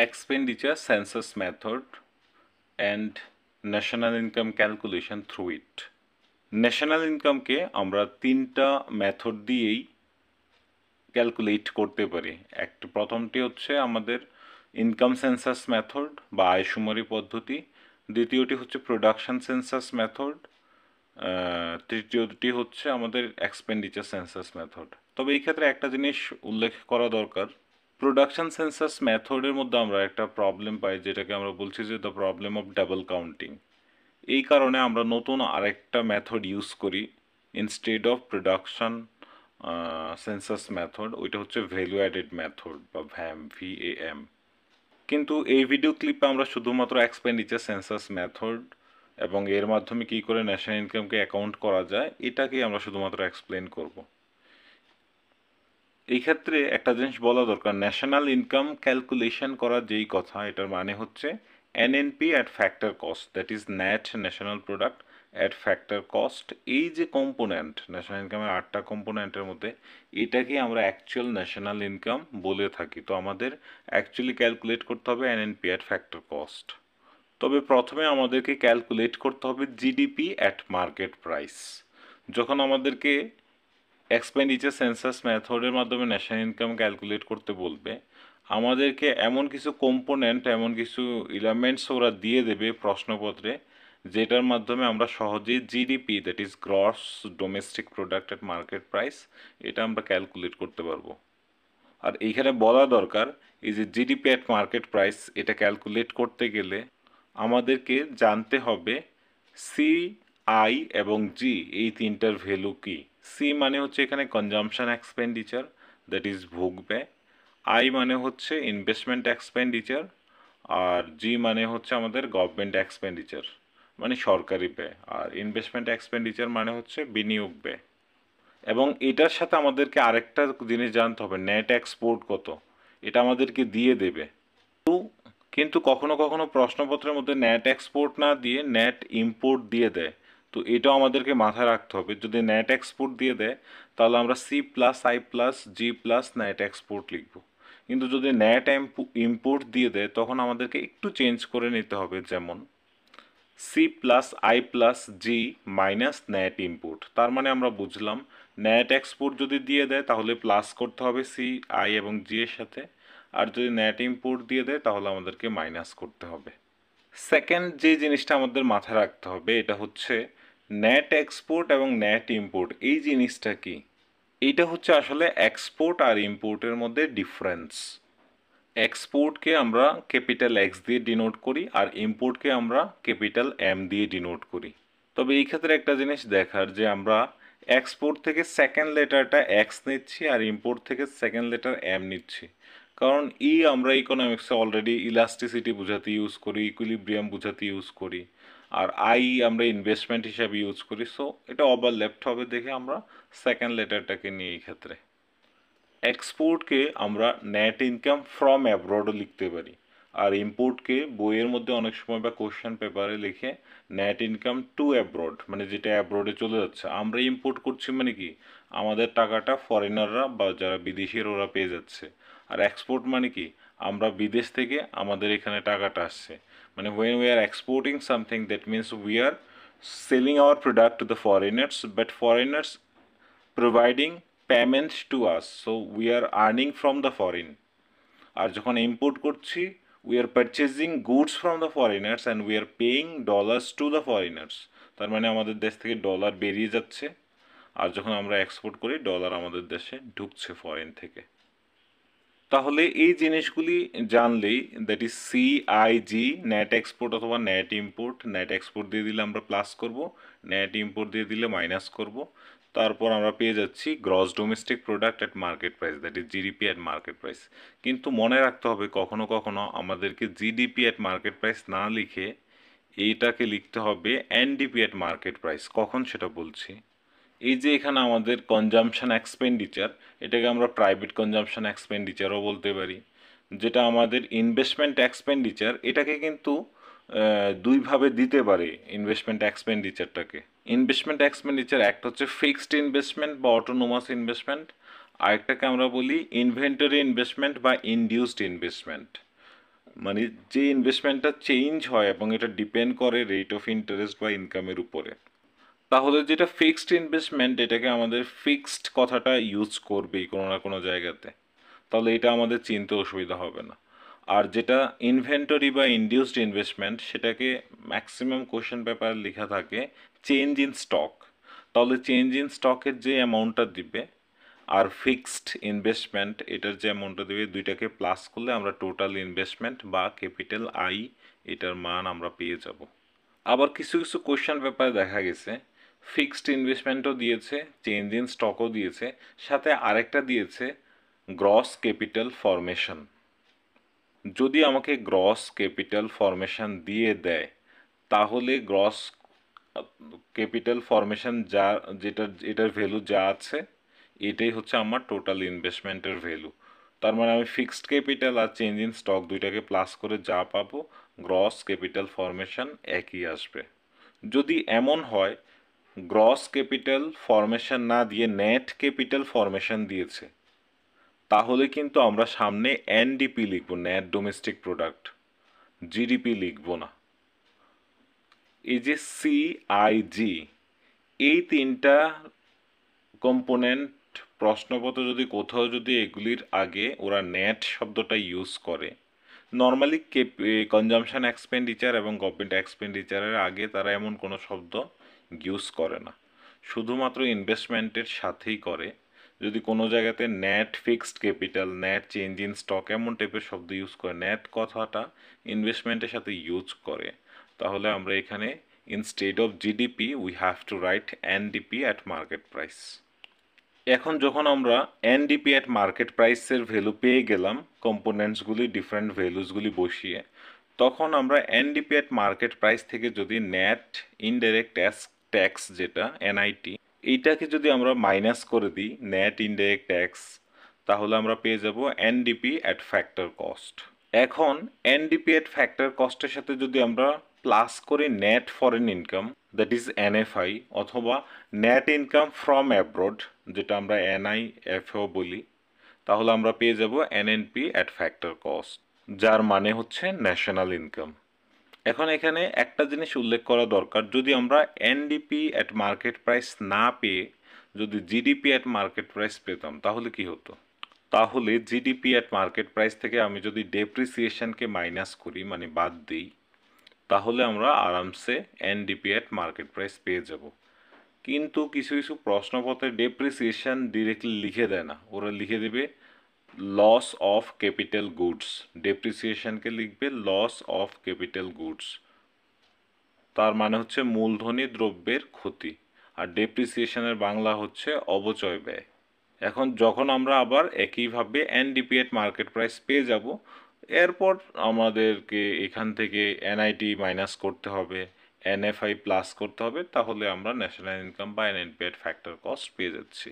expenditure census method and national income calculation through it. National ইনকামকে আমরা তিনটা method দিয়েই ক্যালকুলেট করতে পারি। প্রথমটি হচ্ছে আমাদের ইনকাম সেন্সাস মেথড বা আয়শুমারি পদ্ধতি, দ্বিতীয়টি হচ্ছে প্রোডাকশন সেন্সাস মেথড, তৃতীয়টি হচ্ছে আমাদের এক্সপেন্ডিচার সেন্সাস মেথড। তবে এই ক্ষেত্রে একটা জিনিস উল্লেখ করা দরকার, প্রোডাকশন সেন্সাস মেথডের মধ্যে আমরা একটা প্রবলেম পাই যেটাকে আমরা বলছি যে the problem of double counting. এই কারণে আমরা নতুন আরেকটা মেথড ইউজ করি instead of production census method, ওইটা হচ্ছে ভ্যালু অ্যাডেড মেথড বা ভ্যাম, VAM। কিন্তু এই ভিডিও ক্লিপে আমরা শুধুমাত্র এক্সপেন্ডিচার সেন্সাস মেথড এবং এর মাধ্যমে কী করে ন্যাশনাল ইনকামকে অ্যাকাউন্ট করা যায় এটাকেই আমরা শুধুমাত্র এক্সপ্লেন করব। এই ক্ষেত্রে একটা জিনিস বলা দরকার, ন্যাশনাল ইনকাম ক্যালকুলেশন করার যেই কথা, এটার মানে হচ্ছে NNP at factor cost, that is net national product at factor cost. এই যে কম্পোনেন্ট ন্যাশনাল ইনকামের 8টা কম্পোনেন্টের মধ্যে, এটাকে আমরা অ্যাকচুয়াল ন্যাশনাল ইনকাম বলে থাকি। তো আমাদের অ্যাকচুয়ালি ক্যালকুলেট করতে হবে NNP অ্যাট ফ্যাক্টর কস্ট। তবে প্রথমে আমাদেরকে ক্যালকুলেট করতে হবে GDP অ্যাট মার্কেট প্রাইস। যখন আমাদেরকে এক্সপেন্ডিচার সেন্সাস মেথডের মাধ্যমে ন্যাশনাল ইনকাম ক্যালকুলেট করতে বলবে, আমাদেরকে এমন কিছু কম্পোনেন্ট, এমন কিছু এলিমেন্টস ওরা দিয়ে দেবে প্রশ্নপত্রে, যেটার মাধ্যমে আমরা সহজেই GDP, that is gross domestic product at market price, এটা আমরা ক্যালকুলেট করতে পারবো। আর এইখানে বলা দরকার, এই যে GDP অ্যাট মার্কেট প্রাইস, এটা ক্যালকুলেট করতে গেলে আমাদেরকে জানতে হবে সি, আই এবং জি এই তিনটার ভ্যালু কি। সি মানে হচ্ছে এখানে কনজাম্পশন এক্সপেন্ডিচার, দ্যাট ইজ ভোগ ব্যয়। আই মানে হচ্ছে ইনভেস্টমেন্ট এক্সপেন্ডিচার, আর জি মানে হচ্ছে আমাদের গভর্নমেন্ট এক্সপেন্ডিচার মানে সরকারি ব্যয়, আর ইনভেস্টমেন্ট এক্সপেন্ডিচার মানে হচ্ছে বিনিয়োগ ব্যয়। এবং এটার সাথে আমাদেরকে আরেকটা জিনিস জানতে হবে, নেট এক্সপোর্ট কত, এটা আমাদেরকে দিয়ে দেবে। কিন্তু কখনো কখনো প্রশ্নপত্রের মধ্যে নেট এক্সপোর্ট না দিয়ে নেট ইম্পোর্ট দিয়ে দেয়। তো এটাও আমাদেরকে মাথায় রাখতে হবে, যদি নেট এক্সপোর্ট দিয়ে দেয় তাহলে আমরা C+I+G+ নেট এক্সপোর্ট লিখব। কিন্তু যদি নেট ইম্পোর্ট দিয়ে দেয় তখন আমাদেরকে একটু চেঞ্জ করে নিতে হবে, যেমন C+I+G মাইনাস নেট ইম্পোর্ট। তার মানে আমরা বুঝলাম নেট এক্সপোর্ট যদি দিয়ে দেয় তাহলে প্লাস করতে হবে CI এবং G এর সাথে, আর যদি নেট ইম্পোর্ট দিয়ে দেয় তাহলে আমাদেরকে মাইনাস করতে হবে। সেকেন্ড যে জিনিসটা আমাদের মাথায় রাখতে হবে এটা হচ্ছে নেট এক্সপোর্ট এবং নেট ইম্পোর্ট, এই জিনিসটা কি? এইটা হচ্ছে আসলে এক্সপোর্ট আর ইম্পোর্টের মধ্যে ডিফারেন্স। এক্সপোর্টকে আমরা ক্যাপিটাল এক্স দিয়ে ডিনোট করি আর ইম্পোর্টকে আমরা ক্যাপিটাল এম দিয়ে ডিনোট করি। তবে এই ক্ষেত্রে একটা জিনিস দেখার, যে আমরা এক্সপোর্ট থেকে সেকেন্ড লেটারটা এক্স নিচ্ছি আর ইম্পোর্ট থেকে সেকেন্ড লেটার এম নিচ্ছি, কারণ আমরা ইকোনমিক্সে অলরেডি ইলাস্টিসিটি বোঝাতে ইউজ করি, ইকুইলিব্রিয়াম বোঝাতে ইউজ করি, আর আমরা ইনভেস্টমেন্ট হিসাবে ইউজ করি। সো এটা ওভারল্যাপড হবে দেখে আমরা সেকেন্ড লেটারটাকে নিই এই ক্ষেত্রে। এক্সপোর্টকে আমরা নেট ইনকাম ফ্রম অ্যাব্রডও লিখতে পারি, আর ইম্পোর্টকে বইয়ের মধ্যে অনেক সময় বা কোশ্চেন পেপারে লিখে নেট ইনকাম টু অ্যাব্রড, মানে যেটা অ্যাব্রডে চলে যাচ্ছে। আমরা ইম্পোর্ট করছি মানে কি, আমাদের টাকাটা ফরেনাররা বা যারা বিদেশির ওরা পেয়ে যাচ্ছে। আর এক্সপোর্ট মানে কি, আমরা বিদেশ থেকে আমাদের এখানে টাকাটা আসছে। মানে when we are exporting something, that means we are selling our product to the foreigners, but foreigners providing payment to us, so we are earning from the foreign. আর যখন ইম্পোর্ট করছি, we are purchasing goods from the foreigners and we are paying dollars to the foreigners, তার মানে আমাদের দেশ থেকে dollar বেরিয়ে যাচ্ছে, আর যখন আমরা এক্সপোর্ট করি ডলার আমাদের দেশে ঢুকছে ফরেন থেকে। তাহলে এই জিনিসগুলি জানলেই, that is CIG net export অথবা নেট ইম্পোর্ট, নেট এক্সপোর্ট দিয়ে দিলে আমরা প্লাস করব, নেট ইম্পোর্ট দিয়ে দিলে মাইনাস করব, তারপর আমরা পেয়ে যাচ্ছি gross domestic product at market price, that is GDP at market price. কিন্তু মনে রাখতে হবে কখনো কখনো আমাদেরকে GDP অ্যাট মার্কেট প্রাইস না লিখে এইটাকে লিখতে হবে NDP অ্যাট মার্কেট প্রাইস। কখন সেটা বলছি, এই যে এখানে আমাদের কনজাম্পশন এক্সপেন্ডিচার, এটাকে আমরা প্রাইভেট কনজাম্পশন এক্সপেন্ডিচারও বলতে পারি। যেটা আমাদের ইনভেস্টমেন্ট এক্সপেন্ডিচার, এটাকে কিন্তু দুইভাবে দিতে পারে ইনভেস্টমেন্ট এক্সপেন্ডিচারটাকে। ইনভেস্টমেন্ট এক্সপেন্ডিচার একটা হচ্ছে ফিক্সড ইনভেস্টমেন্ট বা অটোনোমাস ইনভেস্টমেন্ট, আরেকটাকে আমরা বলি ইনভেন্টরি ইনভেস্টমেন্ট বা ইনডিউসড ইনভেস্টমেন্ট। মানে যে ইনভেস্টমেন্টটা চেঞ্জ হয় এবং এটা ডিপেন্ড করে রেট অফ ইন্টারেস্ট বা ইনকামের উপরে। তাহলে যেটা ফিক্সড ইনভেস্টমেন্ট, এটাকে আমাদের ফিক্সড কথাটা ইউজ করবেই কোনো না কোনো জায়গাতে, তাহলে এটা আমাদের চিনতে অসুবিধা হবে না। আর যেটা ইনভেন্টরি বা ইনডিউসড ইনভেস্টমেন্ট, সেটাকে ম্যাক্সিমাম কোশ্চেন পেপার লেখা থাকে চেঞ্জ ইন স্টক। তাহলে চেঞ্জ ইন স্টকের যে অ্যামাউন্টটা দিবে আর ফিক্সড ইনভেস্টমেন্ট এটার যে অ্যামাউন্টটা দেবে, দুইটাকে প্লাস করলে আমরা টোটাল ইনভেস্টমেন্ট বা ক্যাপিটাল আই এটার মান আমরা পেয়ে যাব। আবার কিছু কিছু কোশ্চেন পেপারে দেখা গেছে ফিক্সড ইনভেস্টমেন্টও দিয়েছে, চেঞ্জ ইন স্টকও দিয়েছে, সাথে আরেকটা দিয়েছে গ্রস ক্যাপিটাল ফরমেশন। যদি আমাকে গ্রস ক্যাপিটাল ফরমেশন দিয়ে দেয়, তাহলে গ্রস ক্যাপিটাল ফরমেশন যা এটার ভ্যালু যা আছে, এটাই হচ্ছে আমার টোটাল ইনভেস্টমেন্টের ভ্যালু। তার মানে আমি ফিক্সড ক্যাপিটাল আর চেঞ্জ ইন স্টক দুইটাকে প্লাস করে যা পাবো, গ্রস ক্যাপিটাল ফরমেশন একই আসবে। যদি এমন হয় গ্রস ক্যাপিটাল ফরমেশন না দিয়ে নেট ক্যাপিটাল ফরমেশন দিয়েছে, তাহলে কিন্তু আমরা সামনে এনডিপি লিখব, নেট ডোমেস্টিক প্রোডাক্ট, জিডিপি লিখব না। এই যে সিআইজি, এই তিনটা কম্পোনেন্ট প্রশ্নপত্র যদি কোথাও যদি এগুলির আগে ওরা নেট শব্দটা ইউজ করে, নর্মালি কনজামশন এক্সপেন্ডিচার এবং গভর্নমেন্ট এক্সপেন্ডিচারের আগে তারা এমন কোনো শব্দ ইউজ করে না, শুধুমাত্র ইনভেস্টমেন্টের সাথেই করে। যদি কোনো জায়গাতে net fixed capital, net change in stock এমন টাইপের শব্দ ইউজ করে, নেট কথাটা ইনভেস্টমেন্টের সাথে ইউজ করে, তাহলে আমরা এখানে instead of GDP we have to right NDP at market price. এখন যখন আমরা এনডিপি অ্যাট মার্কেট প্রাইসের ভ্যালু পেয়ে গেলাম কম্পোনেন্টসগুলি ডিফারেন্ট ভ্যালুসগুলি বসিয়ে, তখন আমরা এনডিপি অ্যাট মার্কেট প্রাইস থেকে যদি নেট ইনডাইরেক্ট ট্যাক্স যেটা এনআইটি, এইটাকে যদি আমরা মাইনাস করে দিই নেট ইনডাইরেক্ট ট্যাক্স, তাহলে আমরা পেয়ে যাব এনডিপি অ্যাট ফ্যাক্টর কস্ট। এখন এনডিপি অ্যাট ফ্যাক্টর কস্টের সাথে যদি আমরা প্লাস করি net foreign income, that is এনএফআই, অথবা নেট ইনকাম ফ্রম অ্যাব্রড, যেটা আমরা এনআইএফও বলি, তাহলে আমরা পেয়ে যাব এনএনপি অ্যাট ফ্যাক্টর কস্ট, যার মানে হচ্ছে ন্যাশনাল ইনকাম। এখন এখানে একটা জিনিস উল্লেখ করা দরকার, যদি আমরা এনডিপি অ্যাট মার্কেট প্রাইস না পেয়ে যদি জিডিপি অ্যাট মার্কেট প্রাইস পেতাম, তাহলে কি হতো? তাহলে জিডিপি অ্যাট মার্কেট প্রাইস থেকে আমি যদি ডেপ্রিসিয়েশনকে মাইনাস করি, মানে বাদ দিই, তাহলে আমরা আরামসে এনডিপি অ্যাট মার্কেট প্রাইস পেয়ে যাব। কিন্তু কিছু কিছু প্রশ্নপত্রে ডেপ্রিসিয়েশন ডিরেক্টলি লিখে দেয় না, ওরা লিখে দেবে লস অফ ক্যাপিটাল গুডস, ডেপ্রিসিয়েশনকে লিখবে লস অফ ক্যাপিটাল গুডস, তার মানে হচ্ছে মূলধনী দ্রব্যের ক্ষতি, আর ডেপ্রিসিয়েশনের বাংলা হচ্ছে অবচয় ব্যয়। এখন যখন আমরা আবার একইভাবে এনডিপি এট মার্কেট প্রাইস পেয়ে যাব, এরপর আমাদেরকে এখান থেকে এনআইটি মাইনাস করতে হবে, এনএফআই প্লাস করতে হবে, তাহলে আমরা ন্যাশনাল ইনকাম বা এনএনপি এট ফ্যাক্টর কস্ট পেয়ে যাচ্ছি।